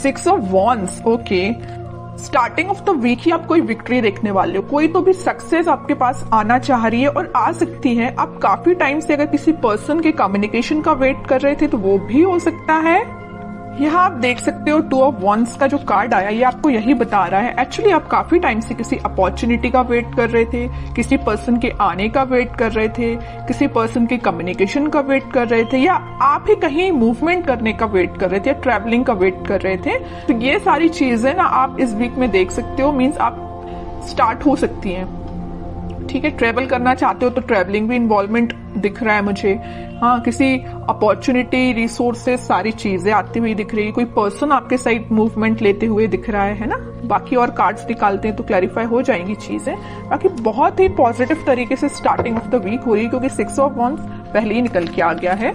6 of wands, okay. Starting of the week ही आप कोई विक्ट्री देखने वाले हो, कोई तो भी सक्सेस आपके पास आना चाह रही है और आ सकती है। आप काफी टाइम से अगर किसी पर्सन के कम्युनिकेशन का वेट कर रहे थे तो वो भी हो सकता है। यहाँ आप देख सकते हो 2 ऑफ वॉन्ड्स का जो कार्ड आया ये आपको यही बता रहा है एक्चुअली आप काफी टाइम से किसी अपॉर्चुनिटी का वेट कर रहे थे, किसी पर्सन के आने का वेट कर रहे थे, किसी पर्सन के कम्युनिकेशन का वेट कर रहे थे, या आप ही कहीं मूवमेंट करने का वेट कर रहे थे या ट्रैवलिंग का वेट कर रहे थे। तो ये सारी चीजें ना आप इस वीक में देख सकते हो, मीन्स आप स्टार्ट हो सकती हैं। ठीक है, ट्रेवल करना चाहते हो तो ट्रेवलिंग भी इन्वॉल्वमेंट दिख रहा है मुझे। हाँ, किसी अपॉर्चुनिटी, रिसोर्सेस, सारी चीजें आती हुई दिख रही है। कोई पर्सन आपके साइड मूवमेंट लेते हुए दिख रहा है ना। बाकी और कार्ड्स निकालते हैं तो क्लैरिफाई हो जाएंगी चीजें। बाकी बहुत ही पॉजिटिव तरीके से स्टार्टिंग ऑफ द वीक हो रही है क्योंकि 6 ऑफ वॉन्ड्स पहले ही निकल के आ गया है।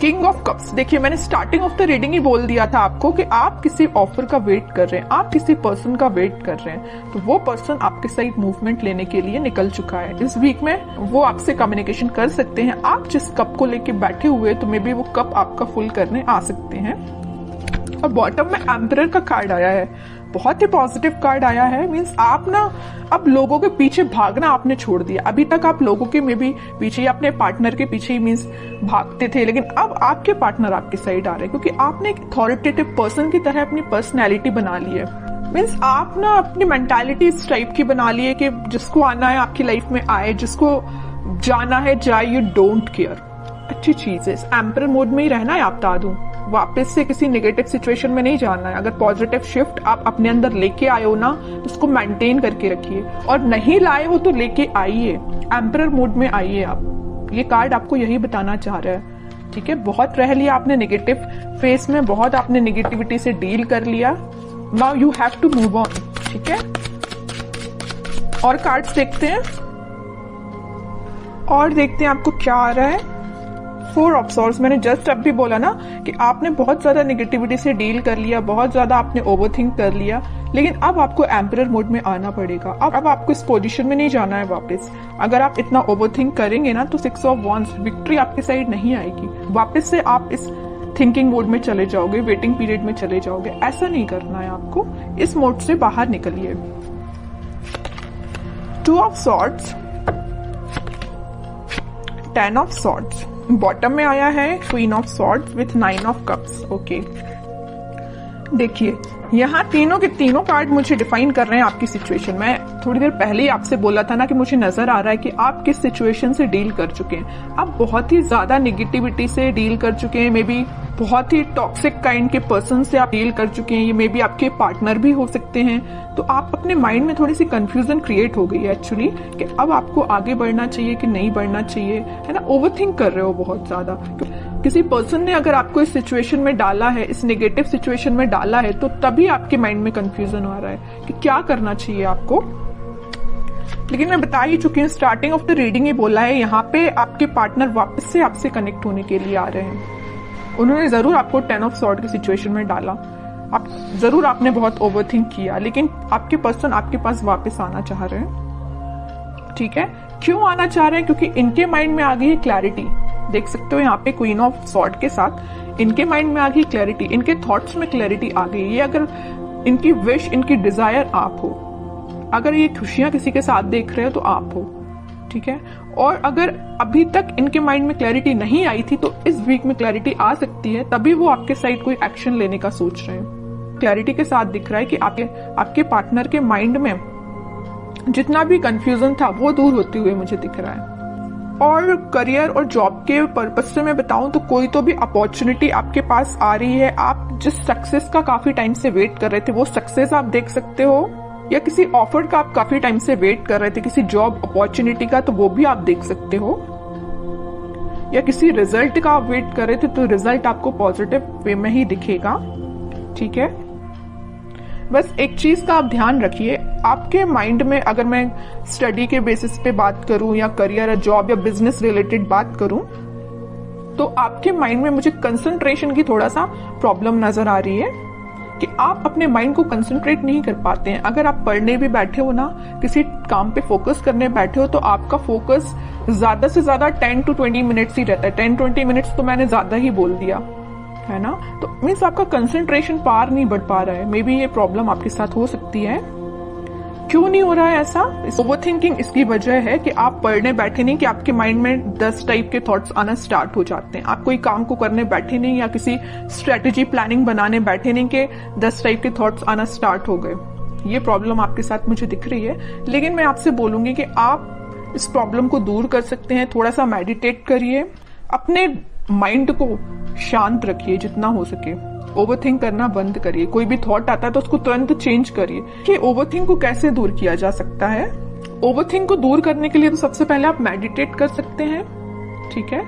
किंग ऑफ कप्स, देखिए मैंने स्टार्टिंग ऑफ द रीडिंग ही बोल दिया था आपको कि आप किसी ऑफर का वेट कर रहे हैं, आप किसी पर्सन का वेट कर रहे हैं, तो वो पर्सन आपके साइड मूवमेंट लेने के लिए निकल चुका है। इस वीक में वो आपसे कम्युनिकेशन कर सकते हैं। आप जिस कप को लेके बैठे हुए तो मे बी वो कप आपका फुल करने आ सकते हैं। और बॉटम में एम्परर का कार्ड आया है, बहुत ही पॉजिटिव कार्ड आया है। मींस आप ना अब लोगों के पीछे भागना आपने छोड़ दिया। अभी तक आप लोगों के में भी पीछे या अपने पार्टनर के पीछे ही मींस भागते थे, लेकिन अब आपके पार्टनर आपके साइड आ रहे हैं क्योंकि आपने एक अथॉरिटेटिव पर्सन की तरह अपनी पर्सनैलिटी बना ली है। मीन्स आप ना अपनी मेंटालिटी इस टाइप की बना ली है कि जिसको आना है आपकी लाइफ में आए, जिसको जाना है जाए, यू डोंट केयर। अच्छी चीज है, इस एम्परर मोड में ही रहना है। आप बता दूं, वापस से किसी नेगेटिव सिचुएशन में नहीं जाना है। अगर पॉजिटिव शिफ्ट आप अपने अंदर लेके आए हो ना तो उसको मेंटेन करके रखिए, और नहीं लाए हो तो लेके आइए, एम्परर मोड में आइए आप। ये कार्ड आपको यही बताना चाह रहा है। ठीक है, बहुत रह लिया आपने नेगेटिव फेस में, बहुत आपने नेगेटिविटी से डील कर लिया। Now you have to move on. ठीक है, और कार्ड्स देखते हैं और देखते हैं आपको क्या आ रहा है। 4 ऑफ सॉर्ड्स, मैंने जस्ट अब भी बोला ना कि आपने बहुत ज्यादा नेगेटिविटी से डील कर लिया, बहुत ज्यादा आपने ओवरथिंक कर लिया, लेकिन अब आपको एम्परर मोड में आना पड़ेगा। अब आपको इस पोजीशन में नहीं जाना है वापस। अगर आप इतना ओवरथिंक करेंगे ना तो 6 ऑफ वॉन्ड्स, विक्ट्री आपके साइड नहीं आएगी। वापस से आप इस थिंकिंग मोड में चले जाओगे, वेटिंग पीरियड में चले जाओगे। ऐसा नहीं करना है आपको, इस मोड से बाहर निकलिए। 2 of swords, 10 of swords, bottom में आया है queen of swords with 9 of cups. Okay, देखिए यहाँ तीनों के तीनों कार्ड मुझे डिफाइन कर रहे हैं आपकी सिचुएशन। मैं थोड़ी देर पहले ही आपसे बोला था ना कि मुझे नजर आ रहा है कि आप किस सिचुएशन से डील कर चुके हैं। आप बहुत ही ज्यादा नेगेटिविटी से डील कर चुके हैं, मे बी बहुत ही टॉक्सिक काइंड के पर्सन से आप डील कर चुके हैं। ये मे बी आपके पार्टनर भी हो सकते हैं। तो आप अपने माइंड में थोड़ी सी कंफ्यूजन क्रिएट हो गई है एक्चुअली कि अब आपको आगे बढ़ना चाहिए कि नहीं बढ़ना चाहिए, है ना। ओवरथिंक कर रहे हो बहुत ज्यादा। किसी पर्सन ने अगर आपको इस सिचुएशन में डाला है, इस नेगेटिव सिचुएशन में डाला है, तो तभी आपके माइंड में कंफ्यूजन आ रहा है कि क्या करना चाहिए आपको। लेकिन मैं बता ही चुकी हूँ, स्टार्टिंग ऑफ द रीडिंग ही बोला है, यहाँ पे आपके पार्टनर वापस से आपसे कनेक्ट होने के लिए आ रहे हैं। उन्होंने जरूर आपको 10 ऑफ सॉर्ड की सिचुएशन में डाला, आपने बहुत ओवरथिंक किया, लेकिन आपके पर्सन आपके पास वापस आना चाह रहे हैं। ठीक है, क्यों आना चाह रहे हैं? क्योंकि इनके माइंड में आ गई है क्लैरिटी। देख सकते हो यहाँ पे क्वीन ऑफ सॉर्ड के साथ इनके माइंड में आ गई क्लैरिटी, इनके थॉट्स में क्लैरिटी आ गई। ये अगर इनकी विश, इनकी डिजायर आप हो, अगर ये खुशियां किसी के साथ देख रहे हो तो आप हो। ठीक है, और अगर अभी तक इनके माइंड में क्लैरिटी नहीं आई थी तो इस वीक में क्लैरिटी आ सकती है, तभी वो आपके साइड कोई एक्शन लेने का सोच रहे हैं। क्लैरिटी के साथ दिख रहा है कि आपके पार्टनर के माइंड में जितना भी कंफ्यूजन था वो दूर होते हुए मुझे दिख रहा है। और करियर और जॉब के पर्पज से मैं बताऊं तो कोई तो भी अपॉर्चुनिटी आपके पास आ रही है। आप जिस सक्सेस का काफी टाइम से वेट कर रहे थे वो सक्सेस आप देख सकते हो, या किसी ऑफर का आप काफी टाइम से वेट कर रहे थे, किसी जॉब अपॉर्चुनिटी का, तो वो भी आप देख सकते हो। या किसी रिजल्ट का आप वेट कर रहे थे तो रिजल्ट आपको पॉजिटिव वे में ही दिखेगा। ठीक है, बस एक चीज का आप ध्यान रखिए, आपके माइंड में, अगर मैं स्टडी के बेसिस पे बात करूं या करियर या जॉब या बिजनेस रिलेटेड बात करूं, तो आपके माइंड में मुझे कंसंट्रेशन की थोड़ा सा प्रॉब्लम नजर आ रही है कि आप अपने माइंड को कंसंट्रेट नहीं कर पाते हैं। अगर आप पढ़ने भी बैठे हो ना, किसी काम पे फोकस करने बैठे हो, तो आपका फोकस ज्यादा से ज्यादा 10 to 20 मिनट्स ही रहता है। 10-20 मिनट्स तो मैंने ज्यादा ही बोल दिया। है ना। तो मीन्स आपका कंसंट्रेशन पार नहीं बढ़ पा रहा है, मे बी ये प्रॉब्लम आपके साथ हो सकती है। क्यों नहीं हो रहा है ऐसा? ओवर थिंकिंग इसकी वजह है कि आप पढ़ने बैठे नहीं कि आपके माइंड में 10 टाइप के थॉट्स आना स्टार्ट हो जाते हैं। आप कोई काम को करने बैठे नहीं या किसी स्ट्रेटेजी प्लानिंग बनाने बैठे नहीं कि 10 टाइप के थॉट्स आना स्टार्ट हो गए। ये प्रॉब्लम आपके साथ मुझे दिख रही है, लेकिन मैं आपसे बोलूंगी कि आप इस प्रॉब्लम को दूर कर सकते हैं। थोड़ा सा मेडिटेट करिए, अपने माइंड को शांत रखिए जितना हो सके, ओवरथिंक करना बंद करिए। कोई भी थॉट आता है तो उसको तुरंत चेंज करिए। कि ओवरथिंक को कैसे दूर किया जा सकता है? ओवरथिंक को दूर करने के लिए तो सबसे पहले आप मेडिटेट कर सकते हैं, ठीक है।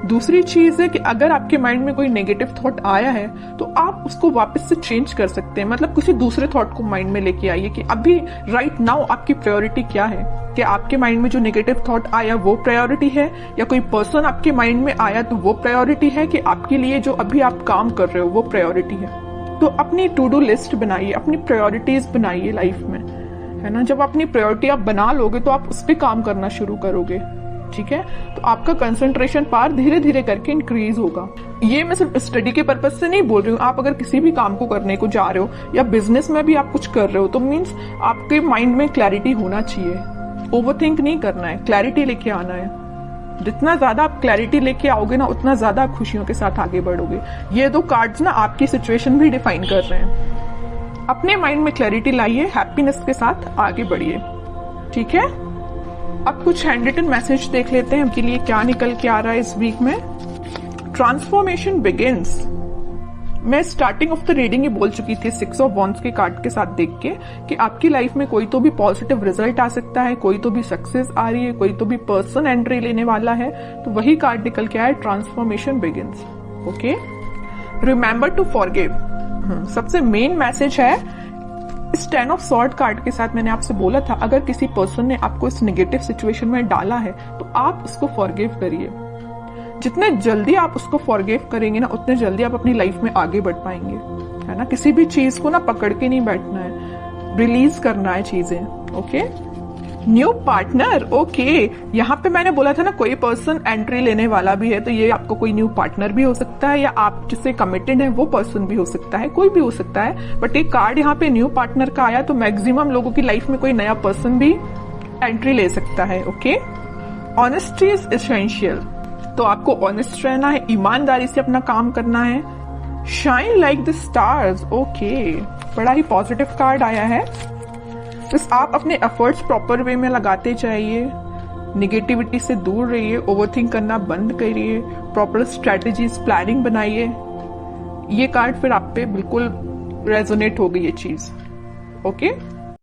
दूसरी चीज है कि अगर आपके माइंड में कोई नेगेटिव थॉट आया है तो आप उसको वापस से चेंज कर सकते हैं। मतलब किसी दूसरे थॉट को माइंड में लेके आइए कि अभी राइट नाउ आपकी प्रायोरिटी क्या है। कि आपके माइंड में जो नेगेटिव थॉट आया वो प्रायोरिटी है, या कोई पर्सन आपके माइंड में आया तो वो प्रायोरिटी है, कि आपके लिए जो अभी आप काम कर रहे हो वो प्रायोरिटी है। तो अपनी टू डू लिस्ट बनाइए, अपनी प्रायोरिटीज बनाइए लाइफ में, है ना। जब अपनी प्रायोरिटी आप बना लोगे तो आप उस पर काम करना शुरू करोगे, ठीक है। तो आपका कंसंट्रेशन पावर धीरे धीरे करके इंक्रीज होगा। ये मैं सिर्फ स्टडी के पर्पज से नहीं बोल रही हूँ। आप अगर किसी भी काम को करने को जा रहे हो या बिजनेस में भी आप कुछ कर रहे हो तो मीन्स आपके माइंड में क्लैरिटी होना चाहिए। ओवरथिंक नहीं करना है, क्लैरिटी लेके आना है। जितना ज्यादा आप क्लैरिटी लेके आओगे ना उतना ज्यादा आप खुशियों के साथ आगे बढ़ोगे। ये 2 कार्ड्स ना आपकी सिचुएशन भी डिफाइन कर रहे हैं। अपने माइंड में क्लैरिटी लाइए, हैप्पीनेस के साथ आगे बढ़िए, ठीक है। अब कुछ हैंड रिटन मैसेज देख लेते हैं आपके लिए क्या निकल के आ रहा है इस वीक में। Transformation begins. मैं स्टार्टिंग ऑफ द रीडिंग ही बोल चुकी थी 6 ऑफ वॉन्ड्स के कार्ड के साथ देख के कि आपकी लाइफ में कोई तो भी पॉजिटिव रिजल्ट आ सकता है, कोई तो भी सक्सेस आ रही है, कोई तो भी पर्सन एंट्री लेने वाला है। तो वही कार्ड निकल के आया, transformation begins. Okay, remember to forgive. सबसे मेन मैसेज है इस 10 ऑफ सॉर्ड कार्ड के साथ। मैंने आपसे बोला था अगर किसी पर्सन ने आपको इस नेगेटिव सिचुएशन में डाला है तो आप उसको फॉरगिव करिए। जितने जल्दी आप उसको फॉरगिव करेंगे ना उतने जल्दी आप अपनी लाइफ में आगे बढ़ पाएंगे, है ना। किसी भी चीज को ना पकड़ के नहीं बैठना है, रिलीज करना है चीजें। Okay, new partner. ओके, यहाँ पे मैंने बोला था ना कोई पर्सन एंट्री लेने वाला भी है, तो ये आपको कोई न्यू पार्टनर भी हो सकता है, या आप जिससे कमिटेड है वो पर्सन भी हो सकता है, कोई भी हो सकता है। बट एक कार्ड यहाँ पे न्यू पार्टनर का आया तो मैक्सिमम लोगों की लाइफ में कोई नया पर्सन भी एंट्री ले सकता है। Okay, honesty is essential. तो आपको ऑनेस्ट रहना है, ईमानदारी से अपना काम करना है। Shine like the stars. Okay, बड़ा ही पॉजिटिव कार्ड आया है। बस आप अपने एफर्ट्स प्रॉपर वे में लगाते जाइए, निगेटिविटी से दूर रहिए, ओवरथिंक करना बंद करिए, प्रॉपर स्ट्रेटेजीज प्लानिंग बनाइए। ये कार्ड फिर आप पे बिल्कुल रेजोनेट होगी ये चीज। ओके।